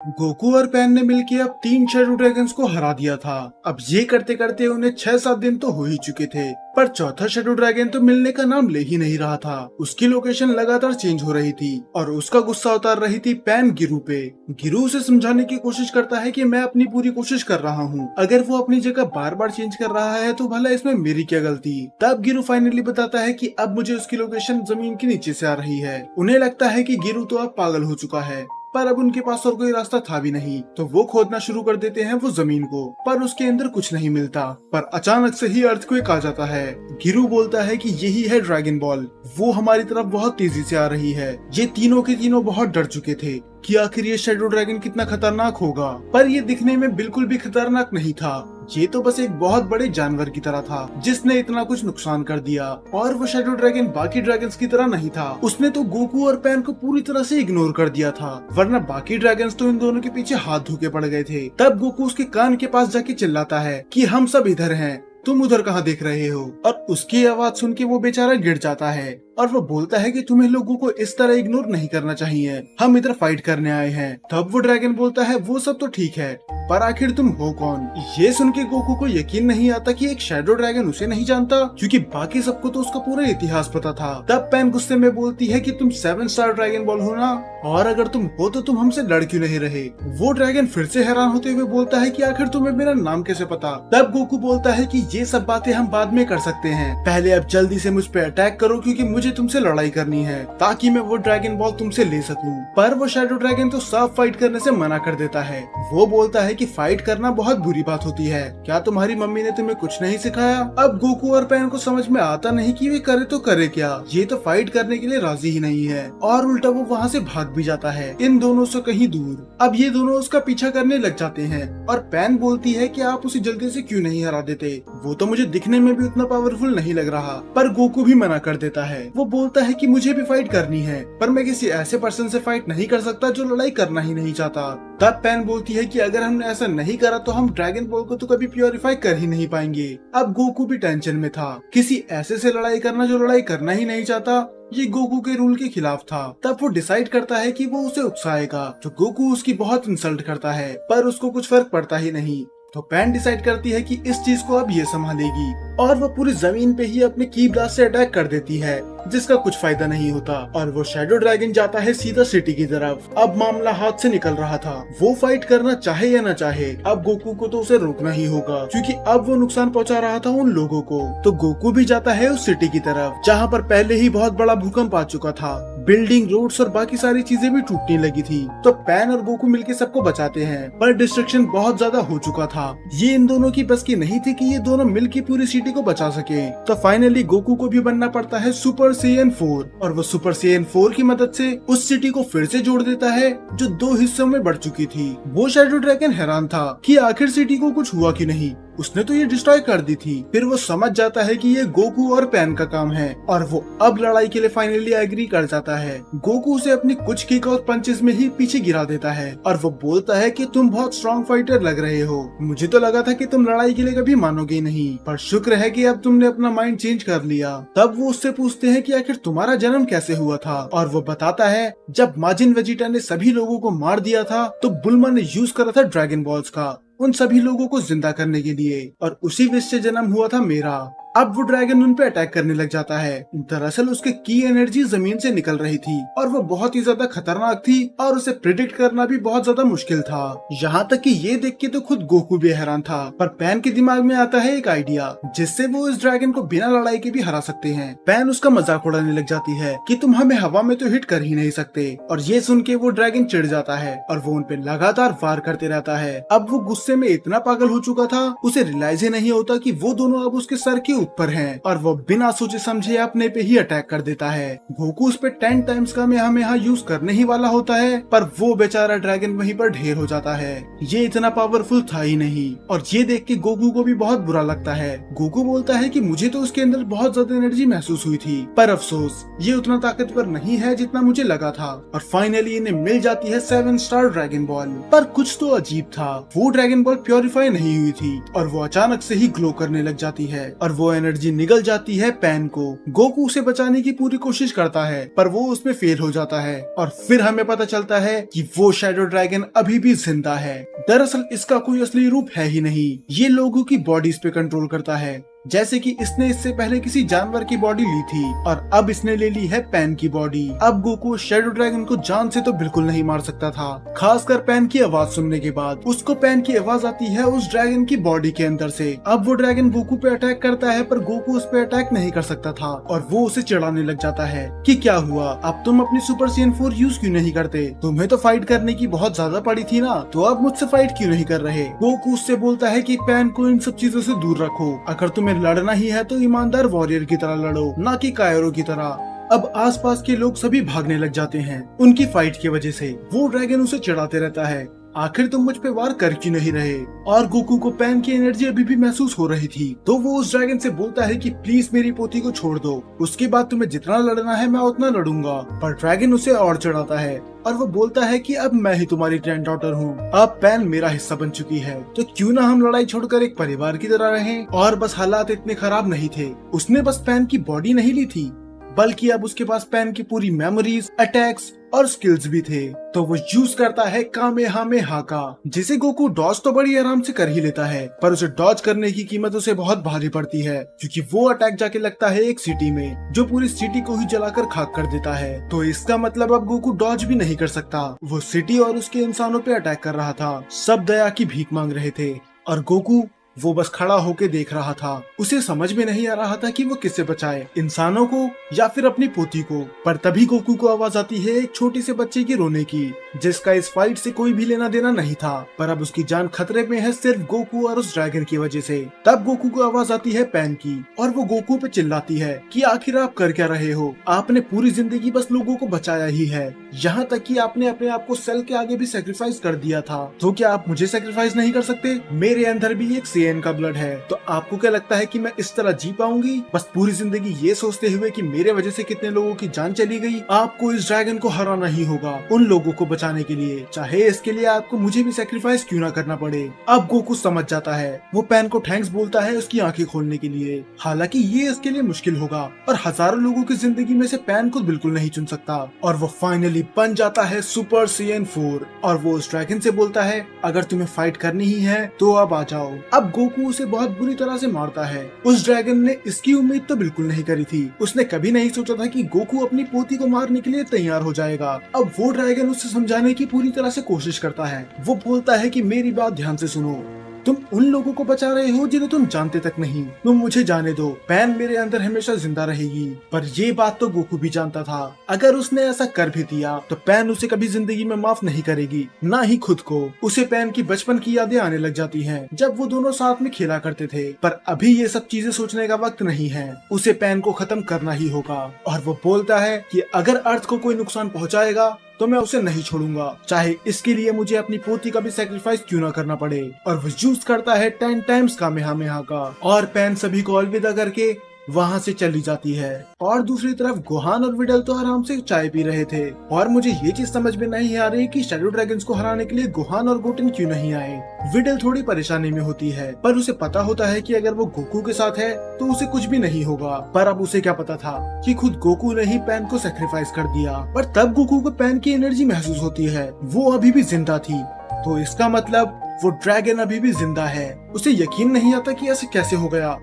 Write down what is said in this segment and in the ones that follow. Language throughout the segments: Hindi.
गोकू और पैन ने मिलकर अब 3 शैडो ड्रैगन्स को हरा दिया था। अब ये करते करते उन्हें 6-7 दिन तो हो ही चुके थे, पर चौथा शैडो ड्रैगन तो मिलने का नाम ले ही नहीं रहा था। उसकी लोकेशन लगातार चेंज हो रही थी और उसका गुस्सा उतार रही थी पैन गिरू पे। गिरू उसे समझाने की कोशिश करता है कि मैं अपनी पूरी कोशिश कर रहा हूँ, अगर वो अपनी जगह बार बार चेंज कर रहा है तो भला इसमें मेरी क्या गलती। तब गिरू फाइनली बताता है कि अब मुझे उसकी लोकेशन जमीन के नीचे से आ रही है। उन्हें लगता है कि गिरू तो अब पागल हो चुका है, पर अब उनके पास और कोई रास्ता था भी नहीं, तो वो खोदना शुरू कर देते हैं वो जमीन को, पर उसके अंदर कुछ नहीं मिलता। पर अचानक से ही अर्थक्वेक आ जाता है। गिरू बोलता है कि यही है ड्रैगन बॉल, वो हमारी तरफ बहुत तेजी से आ रही है। ये तीनों के तीनों बहुत डर चुके थे कि आखिर ये शैडो ड्रैगन कितना खतरनाक होगा, पर ये दिखने में बिल्कुल भी खतरनाक नहीं था। ये तो बस एक बहुत बड़े जानवर की तरह था जिसने इतना कुछ नुकसान कर दिया। और वो शैडो ड्रैगन बाकी ड्रैगन्स की तरह नहीं था, उसने तो गोकू और पैन को पूरी तरह से इग्नोर कर दिया था, वरना बाकी ड्रैगन्स तो इन दोनों के पीछे हाथ धोके पड़ गए थे। तब गोकू उसके कान के पास जाके चिल्लाता है कि हम सब इधर हैं, तुम उधर कहाँ देख रहे हो। और उसकी आवाज सुन के वो बेचारा गिर जाता है और वो बोलता है कि तुम्हें लोगों को इस तरह इग्नोर नहीं करना चाहिए, हम इधर फाइट करने आए हैं। तब वो ड्रैगन बोलता है वो सब तो ठीक है, पर आखिर तुम हो कौन। ये सुन के गोकू को यकीन नहीं आता कि एक शैडो ड्रैगन उसे नहीं जानता, क्योंकि बाकी सबको तो उसका पूरा इतिहास पता था। तब पैन गुस्से में बोलती है कि तुम 7 स्टार ड्रैगन बॉल हो ना, और अगर तुम हो तो तुम हमसे लड़ क्यों नहीं रहे। वो ड्रैगन फिर से हैरान होते हुए बोलता है कि आखिर तुम्हें मेरा नाम कैसे पता। तब गोकू बोलता है कि ये सब बातें हम बाद में कर सकते हैं, पहले अब जल्दी से मुझ पे अटैक करो, क्योंकि मुझे तुमसे लड़ाई करनी है ताकि मैं वो ड्रैगन बॉल तुमसे ले सकूं। पर वो शैडो ड्रैगन तो साफ फाइट करने से मना कर देता है। वो बोलता है कि फाइट करना बहुत बुरी बात होती है, क्या तुम्हारी मम्मी ने तुम्हें कुछ नहीं सिखाया। अब गोकू और पैन को समझ में आता नहीं कि वे करे तो करे क्या, ये तो फाइट करने के लिए राजी ही नहीं है, और उल्टा वो वहाँ से भाग भी जाता है इन दोनों से कहीं दूर। अब ये दोनों उसका पीछा करने लग जाते हैं और पैन बोलती है कि आप उसे जल्दी से क्यों नहीं हरा देते, वो तो मुझे दिखने में भी उतना पावरफुल नहीं लग रहा। पर गोकू भी मना कर देता है। वो बोलता है कि मुझे भी फाइट करनी है, पर मैं किसी ऐसे पर्सन से फाइट नहीं कर सकता जो लड़ाई करना ही नहीं चाहता। तब पैन बोलती है कि अगर हमने ऐसा नहीं करा तो हम ड्रैगन बॉल को तो कभी प्योरीफाई कर ही नहीं पाएंगे। अब गोकू भी टेंशन में था, किसी ऐसे से लड़ाई करना जो लड़ाई करना ही नहीं चाहता, ये गोकू के रूल के खिलाफ था। तब वो डिसाइड करता है कि वो उसे उकसाएगा, तो गोकू उसकी बहुत इंसल्ट करता है, पर उसको कुछ फर्क पड़ता ही नहीं। तो पैन डिसाइड करती है कि इस चीज को अब ये संभालेगी, और वो पूरी जमीन पे ही अपने की ब्लास्ट से अटैक कर देती है, जिसका कुछ फायदा नहीं होता, और वो शैडो ड्रैगन जाता है सीधा सिटी की तरफ। अब मामला हाथ से निकल रहा था, वो फाइट करना चाहे या न चाहे, अब गोकू को तो उसे रोकना ही होगा, क्योंकि अब वो नुकसान पहुंचा रहा था उन लोगों को। तो गोकू भी जाता है उस सिटी की तरफ, जहाँ पर पहले ही बहुत बड़ा भूकंप आ चुका था, बिल्डिंग, रोड्स और बाकी सारी चीजें भी टूटने लगी थी। तो पैन और गोकू मिलके सबको बचाते हैं, पर डिस्ट्रक्शन बहुत ज्यादा हो चुका था। ये इन दोनों की बस की नहीं थी कि ये दोनों मिलके पूरी सिटी को बचा सके। तो फाइनली गोकू को भी बनना पड़ता है सुपर सैयन 4, और वो सुपर सैयन 4 की मदद से उस सिटी को फिर से जोड़ देता है जो 2 हिस्सों में बढ़ चुकी थी। वो शैडो ड्रैगन हैरान था कि आखिर सिटी को कुछ हुआ क्यों नहीं, उसने तो ये डिस्ट्रॉय कर दी थी। फिर वो समझ जाता है कि ये गोकू और पैन का काम है, और वो अब लड़ाई के लिए फाइनली एग्री कर जाता है। गोकू उसे अपनी कुछ किक और पंचेस में ही पीछे गिरा देता है, और वो बोलता है कि तुम बहुत स्ट्रॉन्ग फाइटर लग रहे हो, मुझे तो लगा था कि तुम लड़ाई के लिए कभी मानोगे नहीं, पर शुक्र है कि अब तुमने अपना माइंड चेंज कर लिया। तब वो उससे पूछते हैं कि आखिर तुम्हारा जन्म कैसे हुआ था, और वो बताता है जब माजिन वेजिटा ने सभी लोगों को मार दिया था तो बुल्मा ने यूज करा था ड्रैगन बॉल्स का उन सभी लोगों को जिंदा करने के लिए, और उसी विश से जन्म हुआ था मेरा। अब वो ड्रैगन उन पे अटैक करने लग जाता है। दरअसल उसके की एनर्जी जमीन से निकल रही थी, और वो बहुत ही ज्यादा खतरनाक थी, और उसे प्रिडिक्ट करना भी बहुत ज्यादा मुश्किल था। यहाँ तक कि ये देख के तो खुद गोकू भी हैरान था। पर पैन के दिमाग में आता है एक आइडिया, जिससे वो इस ड्रैगन को बिना लड़ाई के भी हरा सकते हैं। पैन उसका मजाक उड़ाने लग जाती है कि तुम हमें हवा में तो हिट कर ही नहीं सकते, और ये सुन के वो ड्रैगन चिढ़ जाता है और वो उन पे लगातार वार करते रहता है। अब वो गुस्से में इतना पागल हो चुका था, उसे रियलाइज ही नहीं होता कि वो दोनों अब उसके सर के ऊपर हैं, और वो बिना सोचे समझे अपने पे ही अटैक कर देता है। गोकू उस पे 10 टाइम्स का कामेहामेहा यूज करने ही वाला होता है, पर वो बेचारा ड्रैगन वहीं पर ढेर हो जाता है। ये इतना पावरफुल था ही नहीं, और ये देख के गोकू को भी बहुत बुरा लगता है। गोकू बोलता है कि मुझे तो उसके अंदर बहुत ज्यादा एनर्जी महसूस हुई थी, पर अफसोस ये उतना ताकतवर नहीं है जितना मुझे लगा था। और फाइनली इन्हें मिल जाती है 7 स्टार ड्रैगन बॉल। पर कुछ तो अजीब था, वो ड्रैगन बॉल प्योरीफाई नहीं हुई थी, और वो अचानक से ही ग्लो करने लग जाती है, और वो एनर्जी निगल जाती है पैन को। गोकू उसे बचाने की पूरी कोशिश करता है पर वो उसमें फेल हो जाता है और फिर हमें पता चलता है कि वो शैडो ड्रैगन अभी भी जिंदा है। दरअसल इसका कोई असली रूप है ही नहीं, ये लोगों की बॉडीज पे कंट्रोल करता है, जैसे कि इसने इससे पहले किसी जानवर की बॉडी ली थी और अब इसने ले ली है पैन की बॉडी। अब गोकू शैडो ड्रैगन को जान से तो बिल्कुल नहीं मार सकता था, खासकर पैन की आवाज सुनने के बाद। उसको पैन की आवाज आती है उस ड्रैगन की बॉडी के अंदर से। अब वो ड्रैगन गोकू पे अटैक करता है पर गोकू उस पे अटैक नहीं कर सकता था और वो उसे चिढ़ाने लग जाता है कि क्या हुआ, अब तुम अपनी सुपर सीएन 4 यूज क्यों नहीं करते, तुम्हें तो फाइट करने की बहुत ज्यादा पड़ी थी ना, तो अब मुझसे फाइट क्यों नहीं कर रहे। गोकू उससे बोलता है कि पैन को इन सब चीजों से दूर रखो, अगर तुम्हें लड़ना ही है तो ईमानदार वॉरियर की तरह लड़ो, ना कि कायरो की तरह। अब आसपास के लोग सभी भागने लग जाते हैं उनकी फाइट की वजह से। वो ड्रैगन उसे चिढ़ाते रहता है, आखिर तुम मुझ पे वार कर क्यों नहीं रहे। और गोकू को पैन की एनर्जी अभी भी महसूस हो रही थी, तो वो उस ड्रैगन से बोलता है कि प्लीज मेरी पोती को छोड़ दो, उसके बाद तुम्हें जितना लड़ना है मैं उतना लड़ूंगा। पर ड्रैगन उसे और चढ़ाता है और वो बोलता है कि अब मैं ही तुम्हारी ग्रैंड डॉटर हूँ, अब पैन मेरा हिस्सा बन चुकी है, तो क्यों ना हम लड़ाई छोड़कर एक परिवार की तरह रहें। और बस हालात इतने खराब नहीं थे, उसने बस पैन की बॉडी नहीं ली थी, बल्कि अब उसके पास पैन की पूरी मेमोरीज, अटैक्स और स्किल्स भी थे। तो वो यूज करता है कामेहामेहा का, जिसे गोकू डॉज तो बड़ी आराम से कर ही लेता है, पर उसे डॉज करने की कीमत उसे बहुत भारी पड़ती है, क्योंकि वो अटैक जाके लगता है एक सिटी में जो पूरी सिटी को ही जलाकर खाक कर देता है। तो इसका मतलब अब गोकू डॉज भी नहीं कर सकता, वो सिटी और उसके इंसानों पे अटैक कर रहा था। सब दया की भीख मांग रहे थे और गोकू वो बस खड़ा होके देख रहा था। उसे समझ में नहीं आ रहा था कि वो किससे बचाए, इंसानों को या फिर अपनी पोती को। पर तभी गोकू को आवाज आती है एक छोटी से बच्चे की रोने की, जिसका इस फाइट से कोई भी लेना देना नहीं था, पर अब उसकी जान खतरे में है सिर्फ गोकू और उस ड्रैगन की वजह से। तब गोकू को आवाज आती है पैन की और वो गोकू पे चिल्लाती है कि आखिर आप कर क्या रहे हो, आपने पूरी जिंदगी बस लोगों को बचाया ही है, यहाँ तक कि आपने अपने आप को सेल के आगे भी सेक्रीफाइस कर दिया था, तो क्या आप मुझे सेक्रीफाइस नहीं कर सकते। मेरे अंदर भी एक सीएन का ब्लड है, तो आपको क्या लगता है कि मैं इस तरह जी पाऊंगी, बस पूरी जिंदगी ये सोचते हुए कि मेरे वजह से कितने लोगों की जान चली गई। आपको इस ड्रैगन को हराना ही होगा उन लोगों को बचाने के लिए, चाहे इसके लिए आपको मुझे भी सेक्रीफाइस क्यों ना करना पड़े। अब गोकू समझ जाता है, वो पैन को थैंक्स बोलता है उसकी आंखें खोलने के लिए। हालांकि ये इसके लिए मुश्किल होगा और हजारों लोगों की जिंदगी में से पैन को बिल्कुल नहीं चुन सकता। और वो फाइनली बन जाता है सुपर सीएन 4 और वो उस ड्रैगन से बोलता है अगर तुम्हें फाइट करनी ही है तो अब आ जाओ। अब गोकू उसे बहुत बुरी तरह से मारता है। उस ड्रैगन ने इसकी उम्मीद तो बिल्कुल नहीं करी थी, उसने कभी नहीं सोचा था कि गोकू अपनी पोती को मारने के लिए तैयार हो जाएगा। अब वो ड्रैगन उसे समझाने की पूरी तरह से कोशिश करता है। वो बोलता है कि मेरी बात ध्यान से सुनो, तुम उन लोगों को बचा रहे हो जिन्हें तुम जानते तक नहीं, तुम मुझे जाने दो, पैन मेरे अंदर हमेशा जिंदा रहेगी। पर ये बात तो गोकू भी जानता था, अगर उसने ऐसा कर भी दिया तो पैन उसे कभी जिंदगी में माफ नहीं करेगी, ना ही खुद को। उसे पैन की बचपन की यादें आने लग जाती हैं, जब वो दोनों साथ में खेला करते थे। पर अभी ये सब चीजें सोचने का वक्त नहीं है, उसे पैन को खत्म करना ही होगा। और वो बोलता है कि अगर अर्थ को कोई नुकसान पहुंचाएगा तो मैं उसे नहीं छोड़ूंगा, चाहे इसके लिए मुझे अपनी पोती का भी सेक्रीफाइस क्यों ना करना पड़े। और वो यूज करता है 10 टाइम्स कामेहामेहा का और पैन सभी को अलविदा करके वहाँ से चली जाती है। और दूसरी तरफ गोहान और विडल तो आराम से चाय पी रहे थे और मुझे ये चीज समझ में नहीं आ रही कि शैडो ड्रैगन्स को हराने के लिए गोहान और गोटेन क्यों नहीं आए। विडल थोड़ी परेशानी में होती है, पर उसे पता होता है कि अगर वो गोकू के साथ है तो उसे कुछ भी नहीं होगा। पर अब उसे क्या पता था कि खुद गोकू ने ही पैन को सेक्रीफाइस कर दिया। पर तब गोकू को पैन की एनर्जी महसूस होती है, वो अभी भी जिंदा थी, तो इसका मतलब वो ड्रैगन अभी भी जिंदा है। उसे यकीन नहीं आता कि ऐसे कैसे हो गया,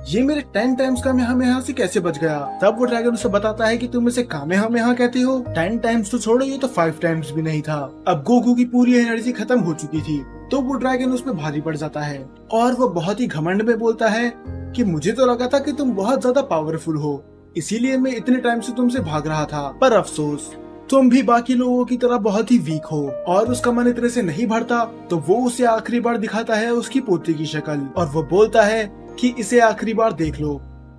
ये मेरे 10 टाइम्स कामेहामेहा से कैसे बच गया। तब वो ड्रैगन उसे बताता है कि तुम इसे कामेहामेहा कहते हो, 10 टाइम्स तो छोड़ो, ये तो 5 टाइम्स भी नहीं था। अब गोकू की पूरी एनर्जी खत्म हो चुकी थी, तो वो ड्रैगन उसमें भारी पड़ जाता है और वो बहुत ही घमंड में बोलता है कि मुझे तो लगा था कि तुम बहुत ज्यादा पावरफुल हो, इसीलिए मैं इतने टाइम से तुमसे भाग रहा था, पर अफसोस तुम भी बाकी लोगों की तरह बहुत ही वीक हो। और उसका मन इतने से नहीं भरता तो वो उसे आखिरी बार दिखाता है उसकी पोती की शक्ल और वो बोलता है कि इसे आखिरी बार देख लो,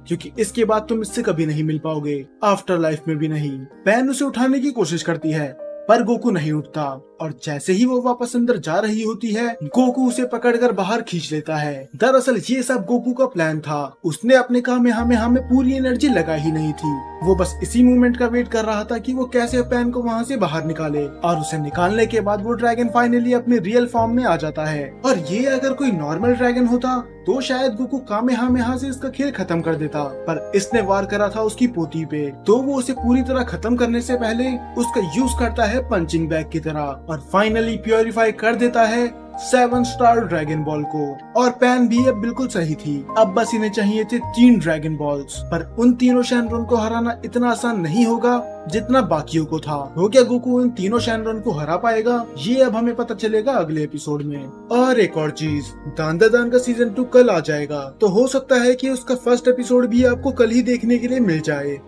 क्योंकि इसके बाद तुम इससे कभी नहीं मिल पाओगे, आफ्टर लाइफ में भी नहीं। पैन उसे उठाने की कोशिश करती है पर गोकू नहीं उठता और जैसे ही वो वापस अंदर जा रही होती है, गोकू उसे पकड़कर बाहर खींच लेता है। दरअसल ये सब गोकू का प्लान था। उसने अपने कामेहामेहा में पूरी एनर्जी लगा ही नहीं थी। वो बस इसी मोमेंट का वेट कर रहा था कि वो कैसे पैन को वहाँ से बाहर निकाले, और उसे निकालने के बाद वो ड्रैगन फाइनली अपने रियल फॉर्म में आ जाता है। और ये अगर कोई नॉर्मल ड्रैगन होता तो शायद गोकू कामेहामेहा से इसका खेल खत्म कर देता, पर इसने वार करा था उसकी पोती पे, तो वो उसे पूरी तरह खत्म करने से पहले उसका यूज करता है पंचिंग बैग की तरह और फाइनली प्योरीफाई कर देता है 7 स्टार ड्रैगन बॉल को। और पैन भी अब बिल्कुल सही थी। अब बस इन्हें चाहिए थे 3 ड्रैगन बॉल्स, पर उन तीनों शैनरॉन को हराना इतना आसान नहीं होगा जितना बाकियों को था। हो क्या गोकू इन तीनों शैनरॉन को हरा पाएगा? ये अब हमें पता चलेगा अगले एपिसोड में। और एक और चीज, दान का सीजन 2 कल आ जाएगा, तो हो सकता है कि उसका फर्स्ट एपिसोड भी आपको कल ही देखने के लिए मिल जाए।